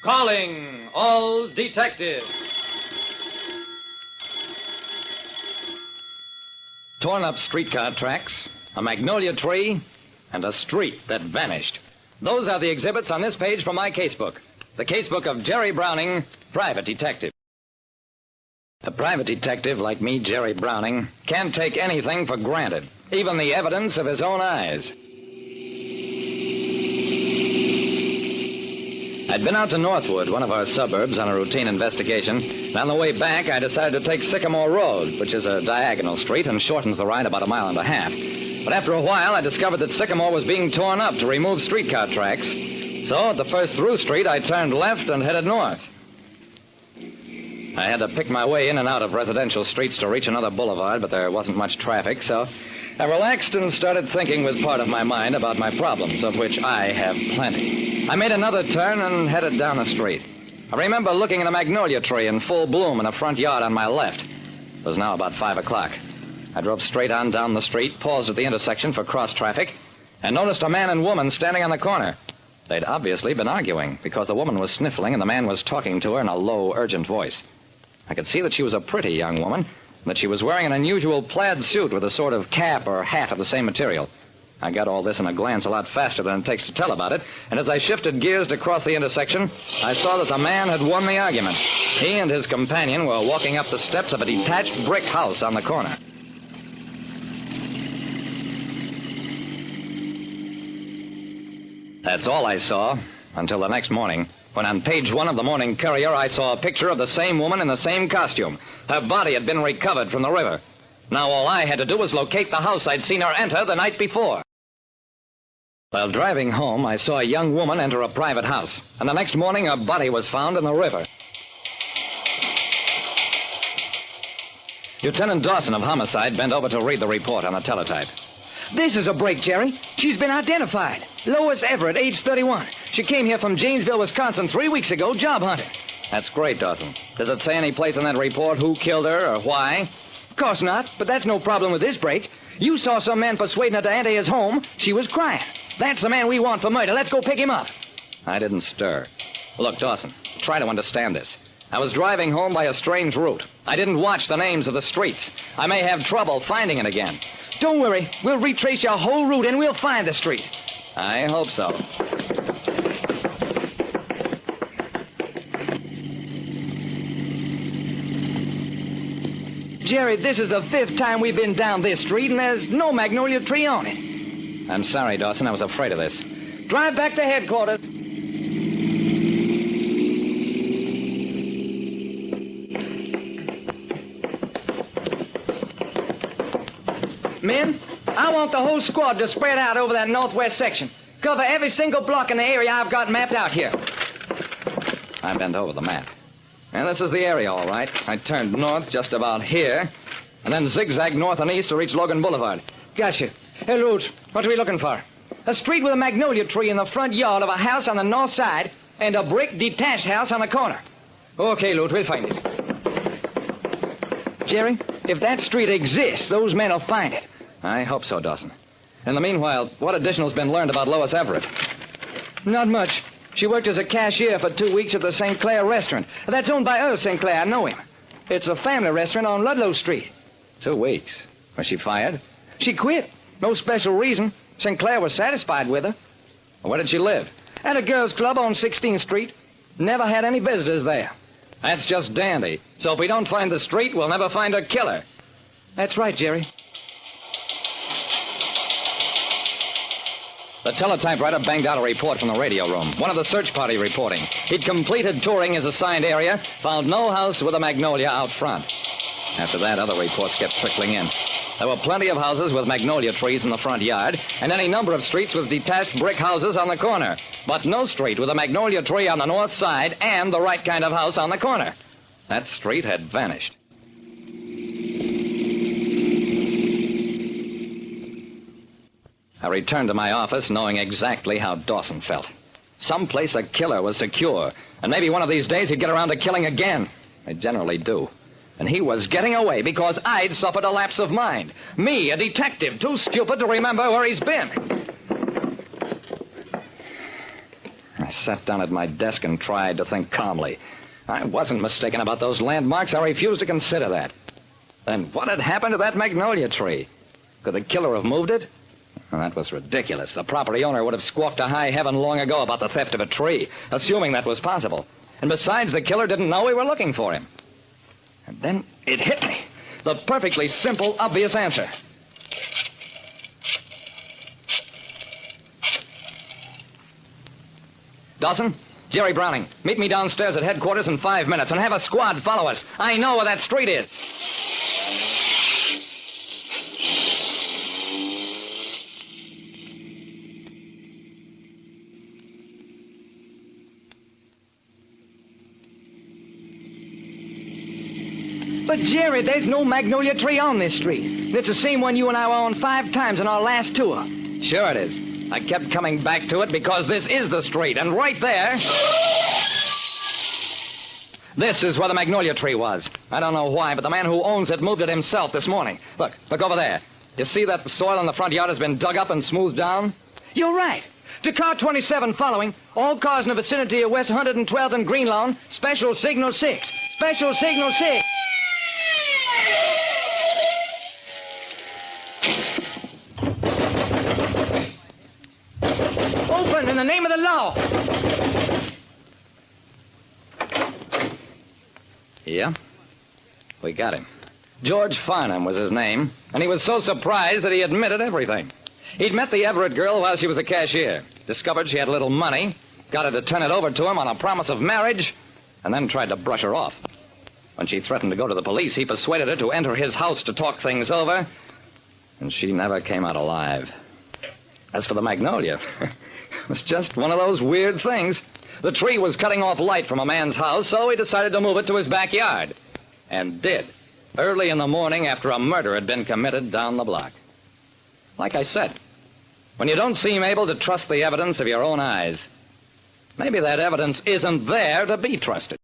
Calling all detectives. Torn up streetcar tracks, a magnolia tree, and a street that vanished. Those are the exhibits on this page from my casebook. The casebook of Jerry Browning, private detective. A private detective like me, Jerry Browning, can't take anything for granted, even the evidence of his own eyes. I'd been out to Northwood, one of our suburbs, on a routine investigation. And on the way back, I decided to take Sycamore Road, which is a diagonal street and shortens the ride about 1.5 miles. But after a while, I discovered that Sycamore was being torn up to remove streetcar tracks. So, at the first through street, I turned left and headed north. I had to pick my way in and out of residential streets to reach another boulevard, but there wasn't much traffic, so I relaxed and started thinking with part of my mind about my problems, of which I have plenty. I made another turn and headed down the street. I remember looking at a magnolia tree in full bloom in a front yard on my left. It was now about 5 o'clock. I drove straight on down the street, paused at the intersection for cross traffic, and noticed a man and woman standing on the corner. They'd obviously been arguing, because the woman was sniffling and the man was talking to her in a low, urgent voice. I could see that she was a pretty young woman, and that she was wearing an unusual plaid suit with a sort of cap or hat of the same material. I got all this in a glance a lot faster than it takes to tell about it, and as I shifted gears to cross the intersection, I saw that the man had won the argument. He and his companion were walking up the steps of a detached brick house on the corner. That's all I saw, until the next morning, when on page 1 of the Morning Courier I saw a picture of the same woman in the same costume. Her body had been recovered from the river. Now all I had to do was locate the house I'd seen her enter the night before. While driving home, I saw a young woman enter a private house, and the next morning her body was found in the river. Lieutenant Dawson of Homicide bent over to read the report on the teletype. This is a break, Jerry. She's been identified. Lois Everett, age 31. She came here from Janesville, Wisconsin 3 weeks ago, job hunting. That's great, Dawson. Does it say any place in that report who killed her or why? Of course not, but that's no problem with this break. You saw some man persuading her to enter his home. She was crying. That's the man we want for murder. Let's go pick him up. I didn't stir. Look, Dawson, try to understand this. I was driving home by a strange route. I didn't watch the names of the streets. I may have trouble finding it again. Don't worry. We'll retrace your whole route and we'll find the street. I hope so. Jerry, this is the 5th time we've been down this street and there's no magnolia tree on it. I'm sorry, Dawson. I was afraid of this. Drive back to headquarters. Men, I want the whole squad to spread out over that northwest section. Cover every single block in the area I've got mapped out here. I bent over the map. And this is the area, all right. I turned north just about here, and then zigzagged north and east to reach Logan Boulevard. Gotcha. Hey, Lute, what are we looking for? A street with a magnolia tree in the front yard of a house on the north side and a brick detached house on the corner. Okay, Lute, we'll find it. Jerry, if that street exists, those men will find it. I hope so, Dawson. In the meanwhile, what additional's been learned about Lois Everett? Not much. She worked as a cashier for 2 weeks at the St. Clair restaurant. That's owned by Earl St. Clair. I know him. It's a family restaurant on Ludlow Street. 2 weeks. Was she fired? She quit. No special reason. St. Clair was satisfied with her. Where did she live? At a girls' club on 16th Street. Never had any visitors there. That's just dandy. So if we don't find the street, we'll never find her killer. That's right, Jerry. The teletypewriter banged out a report from the radio room. One of the search party reporting. He'd completed touring his assigned area, found no house with a magnolia out front. After that, other reports kept trickling in. There were plenty of houses with magnolia trees in the front yard, and any number of streets with detached brick houses on the corner. But no street with a magnolia tree on the north side and the right kind of house on the corner. That street had vanished. I returned to my office knowing exactly how Dawson felt. Someplace a killer was secure, and maybe one of these days he'd get around to killing again. They generally do. And he was getting away because I'd suffered a lapse of mind. Me, a detective, too stupid to remember where he's been. I sat down at my desk and tried to think calmly. I wasn't mistaken about those landmarks. I refused to consider that. Then what had happened to that magnolia tree? Could the killer have moved it? Well, that was ridiculous. The property owner would have squawked to high heaven long ago about the theft of a tree, assuming that was possible. And besides, the killer didn't know we were looking for him. And then it hit me. The perfectly simple, obvious answer. Dawson, Jerry Browning, meet me downstairs at headquarters in 5 minutes and have a squad follow us. I know where that street is. But, Jerry, there's no magnolia tree on this street. It's the same one you and I were on 5 times on our last tour. Sure it is. I kept coming back to it because this is the street, and right there... This is where the magnolia tree was. I don't know why, but the man who owns it moved it himself this morning. Look over there. You see that the soil in the front yard has been dug up and smoothed down? You're right. To car 27 following, all cars in the vicinity of West 112th and Green Lawn, special signal 6. Special signal 6. Open in the name of the law. Yeah? We got him. George Farnham was his name, and he was so surprised that he admitted everything. He'd met the Everett girl while she was a cashier, discovered she had a little money, got her to turn it over to him on a promise of marriage, and then tried to brush her off. When she threatened to go to the police, he persuaded her to enter his house to talk things over, and she never came out alive. As for the magnolia, it was just one of those weird things. The tree was cutting off light from a man's house, so he decided to move it to his backyard. And did, early in the morning after a murder had been committed down the block. Like I said, when you don't seem able to trust the evidence of your own eyes, maybe that evidence isn't there to be trusted.